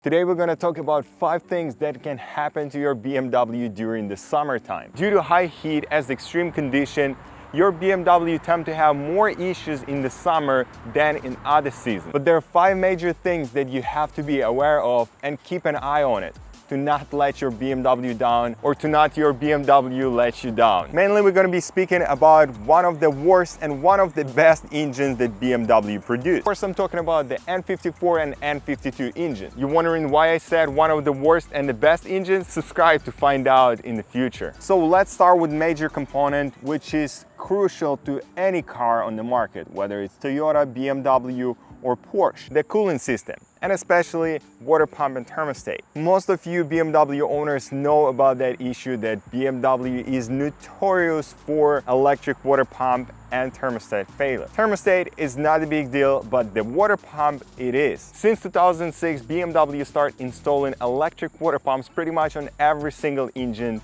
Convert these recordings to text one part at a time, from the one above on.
Today we're going to talk about 5 things that can happen to your BMW during the summertime. Due to high heat as extreme condition, your BMW tend to have more issues in the summer than in other seasons. But there are 5 major things that you have to be aware of and keep an eye on it to not let your BMW down or to not your BMW let you down. Mainly we're going to be speaking about one of the worst and one of the best engines that BMW produced. First I'm talking about the N54 and N52 engine. You're wondering why I said one of the worst and the best engines? Subscribe to find out in the future. So let's start with major component which is crucial to any car on the market, whether it's Toyota, BMW or Porsche, the cooling system, and especially water pump and thermostat. Most of you BMW owners know about that issue that BMW is notorious for electric water pump and thermostat failure. Thermostat is not a big deal, but the water pump it is. Since 2006, BMW started installing electric water pumps pretty much on every single engine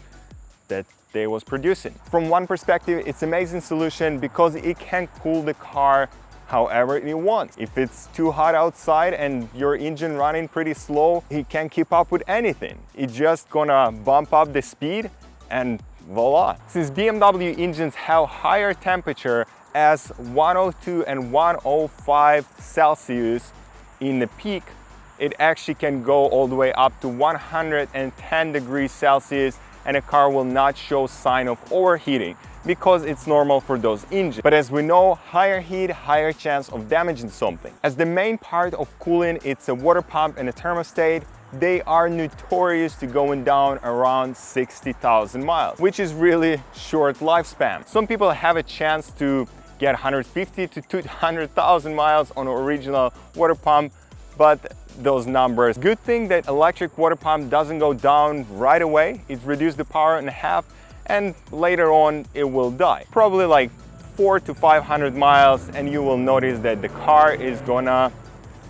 that they was producing. From one perspective, it's an amazing solution because it can cool the car however it wants. If it's too hot outside and your engine running pretty slow, it can't keep up with anything. It's just gonna bump up the speed and voila. Since BMW engines have higher temperature as 102 and 105 Celsius in the peak, it actually can go all the way up to 110 degrees Celsius and a car will not show sign of overheating because it's normal for those engines. But as we know, higher heat, higher chance of damaging something. As the main part of cooling, it's a water pump and a thermostat. They are notorious to going down around 60,000 miles, which is really short lifespan. Some people have a chance to get 150 to 200,000 miles on an original water pump, but those numbers. Good thing that electric water pump doesn't go down right away. It reduces the power in half and later on it will die. Probably like 400 to 500 miles and you will notice that the car is gonna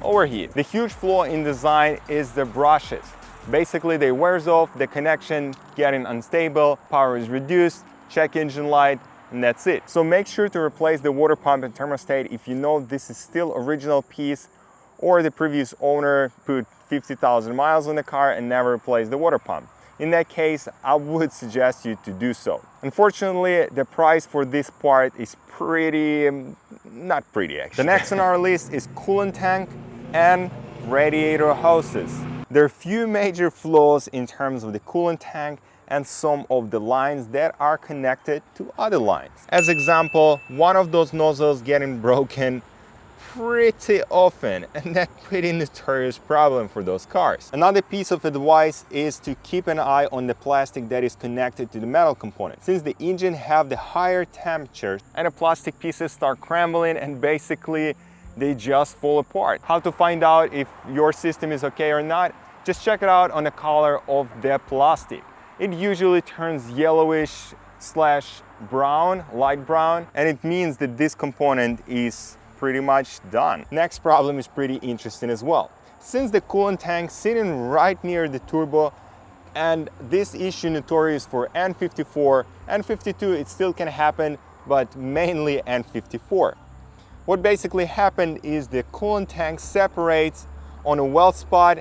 overheat. The huge flaw in design is the brushes. Basically they wears off, the connection getting unstable, power is reduced, check engine light, and that's it. So make sure to replace the water pump and thermostat if you know this is still original piece or the previous owner put 50,000 miles on the car and never replaced the water pump. In that case, I would suggest you to do so. Unfortunately, the price for this part is not pretty actually. The next on our list is coolant tank and radiator hoses. There are few major flaws in terms of the coolant tank and some of the lines that are connected to other lines. As example, one of those nozzles getting broken pretty often, and that's pretty notorious problem for those cars. Another piece of advice is to keep an eye on the plastic that is connected to the metal component. Since the engine have the higher temperature and the plastic pieces start crumbling and basically they just fall apart. How to find out if your system is okay or not? Just check it out on the color of the plastic. It usually turns yellowish / brown, light brown, and it means that this component is pretty much done. Next problem is pretty interesting as well. Since the coolant tank sitting right near the turbo, and this issue notorious for N54, N52 it still can happen, but mainly N54. What basically happened is the coolant tank separates on a weld spot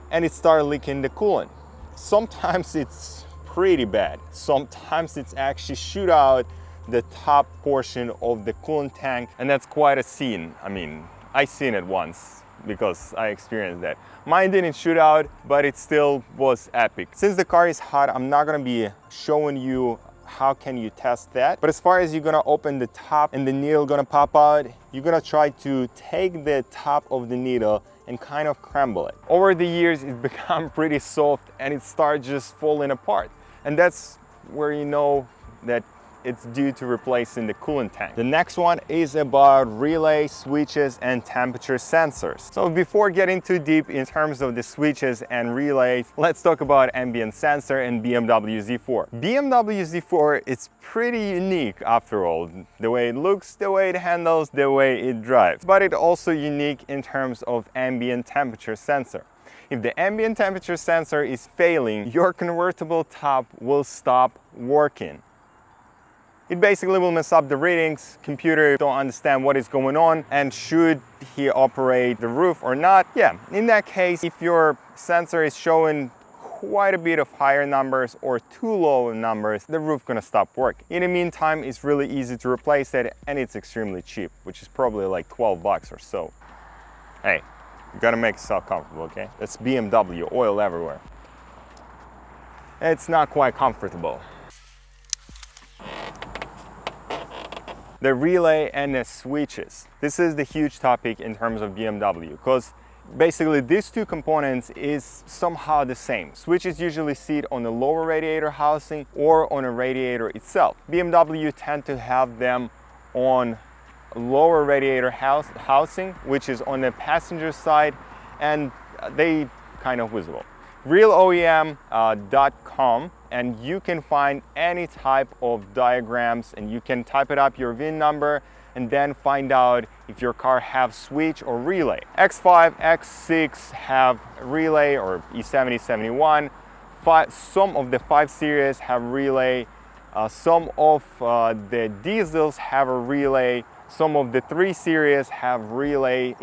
and it starts leaking the coolant. Sometimes it's pretty bad. Sometimes it's actually shoot out the top portion of the coolant tank, and that's quite a scene. I mean, I seen it once because I experienced that. Mine didn't shoot out, but it still was epic. Since the car is hot, I'm not gonna be showing you how can you test that. But as far as you're gonna open the top and the needle gonna pop out, you're gonna try to take the top of the needle and kind of crumble it. Over the years, it's become pretty soft and it starts just falling apart. And that's where you know that it's due to replacing the coolant tank. The next one is about relay, switches, and temperature sensors. So before getting too deep in terms of the switches and relays, let's talk about ambient sensor and BMW Z4. BMW Z4 is pretty unique after all. The way it looks, the way it handles, the way it drives. But it's also unique in terms of ambient temperature sensor. If the ambient temperature sensor is failing, your convertible top will stop working. It basically will mess up the readings. Computer don't understand what is going on and should he operate the roof or not. Yeah, in that case, if your sensor is showing quite a bit of higher numbers or too low numbers, the roof gonna stop working. In the meantime, it's really easy to replace it and it's extremely cheap, which is probably like 12 bucks or so. Hey, you gotta make yourself comfortable, okay? That's BMW, oil everywhere. It's not quite comfortable. The relay and the switches. This is the huge topic in terms of BMW, because basically these two components is somehow the same. Switches usually sit on the lower radiator housing or on a radiator itself. BMW tend to have them on lower radiator housing, which is on the passenger side, and they kind of visible. RealOEM.com, and you can find any type of diagrams and you can type it up your VIN number and then find out if your car have switch or relay. X5, X6 have relay, or E70, 71. Some of the 5 Series have relay. Some of the diesels have a relay. Some of the 3 Series have relay.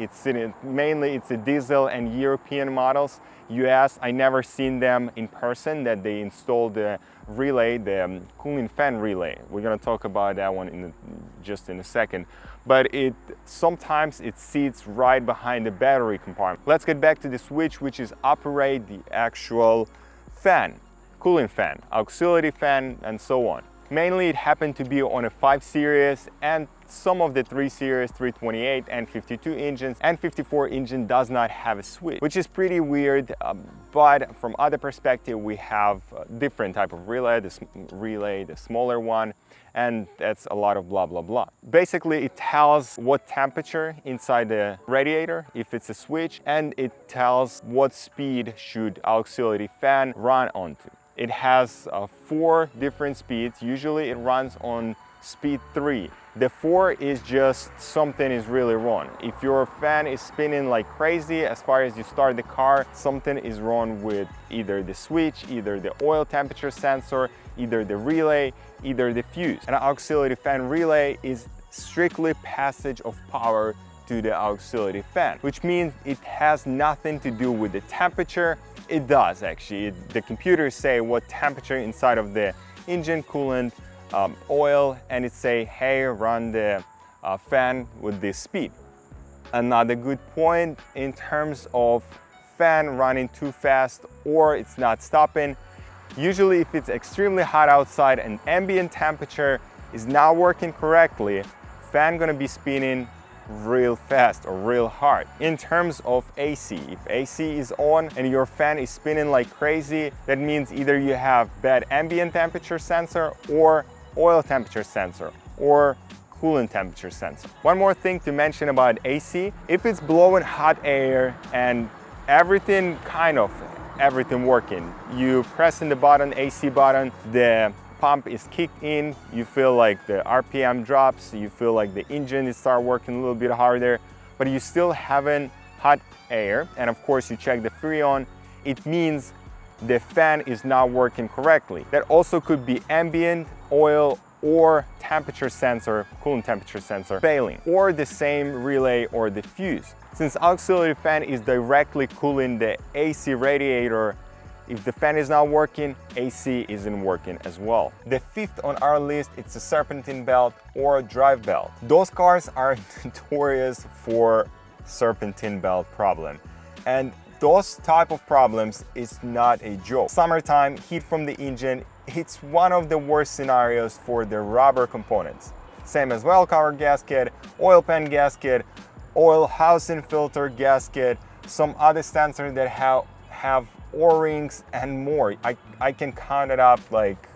Mainly it's a diesel and European models. US, I never seen them in person that they installed the relay, the cooling fan relay. We're gonna talk about that one just in a second. But sometimes it sits right behind the battery compartment. Let's get back to the switch, which is operate the actual fan, cooling fan, auxiliary fan, and so on. Mainly it happened to be on a 5 Series and some of the 3 Series, 328, N52 engines. N54 engine does not have a switch, which is pretty weird, but from other perspective, we have a different type of relay, the smaller one, and that's a lot of blah, blah, blah. Basically, it tells what temperature inside the radiator, if it's a switch, and it tells what speed should auxiliary fan run onto. It has 4 different speeds. Usually it runs on speed 3. The 4 is just something is really wrong. If your fan is spinning like crazy as far as you start the car, something is wrong with either the switch, either the oil temperature sensor, either the relay, either the fuse. An auxiliary fan relay is strictly passage of power to the auxiliary fan, which means it has nothing to do with the temperature. It does actually. The computers say what temperature inside of the engine, coolant, oil, and it say, hey, run the fan with this speed. Another good point in terms of fan running too fast or it's not stopping. Usually if it's extremely hot outside and ambient temperature is not working correctly, fan gonna be spinning real fast or real hard. In terms of AC, if AC is on and your fan is spinning like crazy, that means either you have bad ambient temperature sensor or oil temperature sensor or coolant temperature sensor. One more thing to mention about AC, if it's blowing hot air and everything working, you press in the button, AC button, the pump is kicked in, you feel like the RPM drops, you feel like the engine is start working a little bit harder, but you still having hot air, and of course you check the Freon, it means the fan is not working correctly. That also could be ambient, oil, or temperature sensor, coolant temperature sensor failing, or the same relay or the fuse. Since auxiliary fan is directly cooling the AC radiator, if the fan is not working, AC isn't working as well. The 5th on our list, it's a Serpentine Belt or drive belt. Those cars are notorious for Serpentine Belt problem. And those type of problems is not a joke. Summertime, heat from the engine, it's one of the worst scenarios for the rubber components. Same as well cover gasket, oil pan gasket, oil housing filter gasket, some other sensors that have O-rings and more. I can count it up, like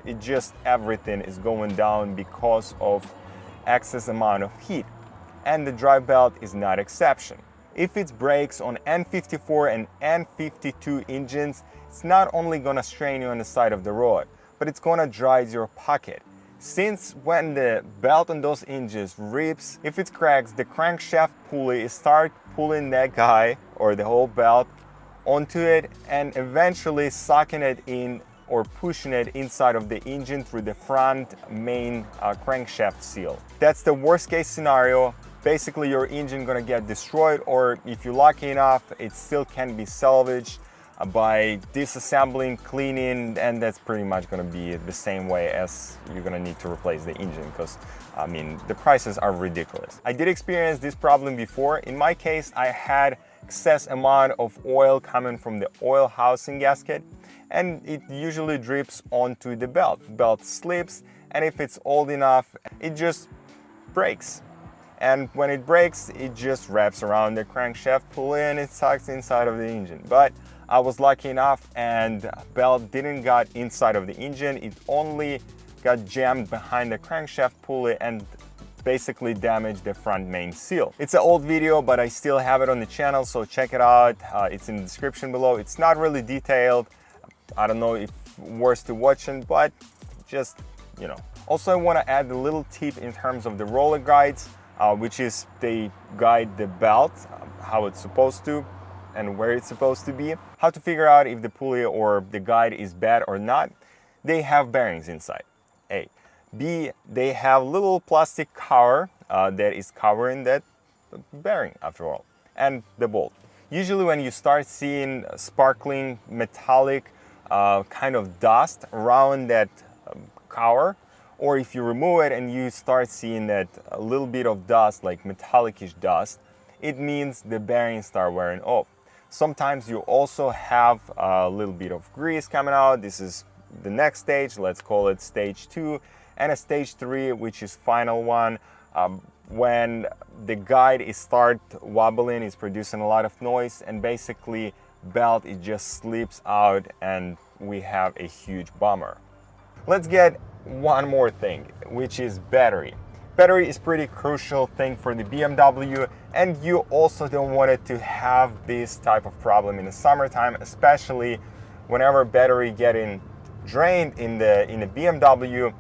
it just everything is going down because of excess amount of heat. And the drive belt is not exception. If it breaks on N54 and N52 engines, it's not only gonna strain you on the side of the road, but it's gonna dry your pocket. Since when the belt on those engines rips, if it cracks, the crankshaft pulley start pulling that guy or the whole belt onto it and eventually sucking it in or pushing it inside of the engine through the front main crankshaft seal. That's the worst case scenario. Basically, your engine gonna get destroyed, or if you're lucky enough, it still can be salvaged by disassembling, cleaning, and that's pretty much gonna be the same way as you're gonna need to replace the engine, because I mean, the prices are ridiculous. I did experience this problem before. In my case, I had excess amount of oil coming from the oil housing gasket, and it usually drips onto the belt. Belt slips, and if it's old enough, it just breaks. And when it breaks, it just wraps around the crankshaft pulley and it sucks inside of the engine. But I was lucky enough and belt didn't got inside of the engine. It only got jammed behind the crankshaft pulley and basically damaged the front main seal. It's an old video, but I still have it on the channel, so check it out. It's in the description below. It's not really detailed. I don't know if worth to watching, but just, you know. Also, I want to add a little tip in terms of the roller guides, which is they guide the belt, how it's supposed to and where it's supposed to be. How to figure out if the pulley or the guide is bad or not. They have bearings inside, A. B, they have little plastic cover that is covering that bearing after all, and the bolt. Usually when you start seeing sparkling metallic kind of dust around that cover, or if you remove it and you start seeing that a little bit of dust, like metallic-ish dust, it means the bearings start wearing off. Sometimes you also have a little bit of grease coming out. This is the next stage, let's call it stage 2, and a stage 3, which is final one. When the guide is start wobbling, it's producing a lot of noise, and basically belt, it just slips out and we have a huge bummer. Let's get one more thing, which is battery. Battery is pretty crucial thing for the BMW, and you also don't want it to have this type of problem in the summertime, especially whenever battery getting drained in the BMW.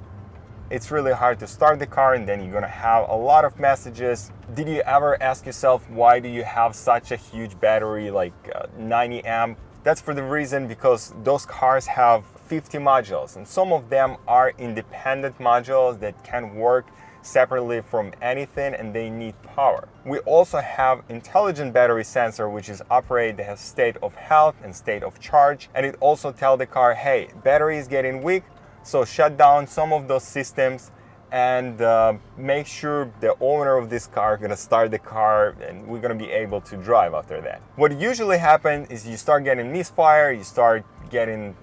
It's really hard to start the car, and then you're gonna have a lot of messages. Did you ever ask yourself, why do you have such a huge battery, like 90 amp? That's for the reason because those cars have 50 modules, and some of them are independent modules that can work separately from anything, and they need power. We also have intelligent battery sensor, which is operate, they have state of health and state of charge, and it also tell the car, hey, battery is getting weak, so shut down some of those systems and make sure the owner of this car gonna start the car, and we're gonna be able to drive after that. What usually happens is you start getting misfire, you start getting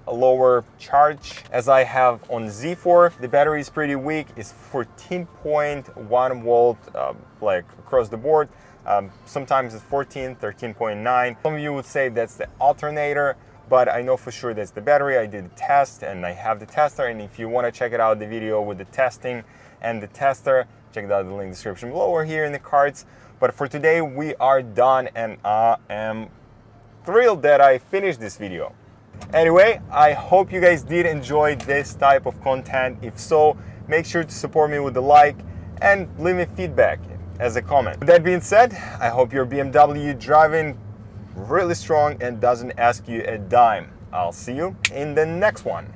a lower charge. As I have on Z4, the battery is pretty weak. It's 14.1 volt like across the board. Sometimes it's 14, 13.9. Some of you would say that's the alternator, but I know for sure that's the battery. I did the test and I have the tester, and if you want to check it out, the video with the testing and the tester, check it out in the link description below or here in the cards. But for today we are done, and I am thrilled that I finished this video. Anyway, I hope you guys did enjoy this type of content. If so, make sure to support me with a like and leave me feedback as a comment. With that being said, I hope your BMW driving really strong and doesn't ask you a dime. I'll see you in the next one.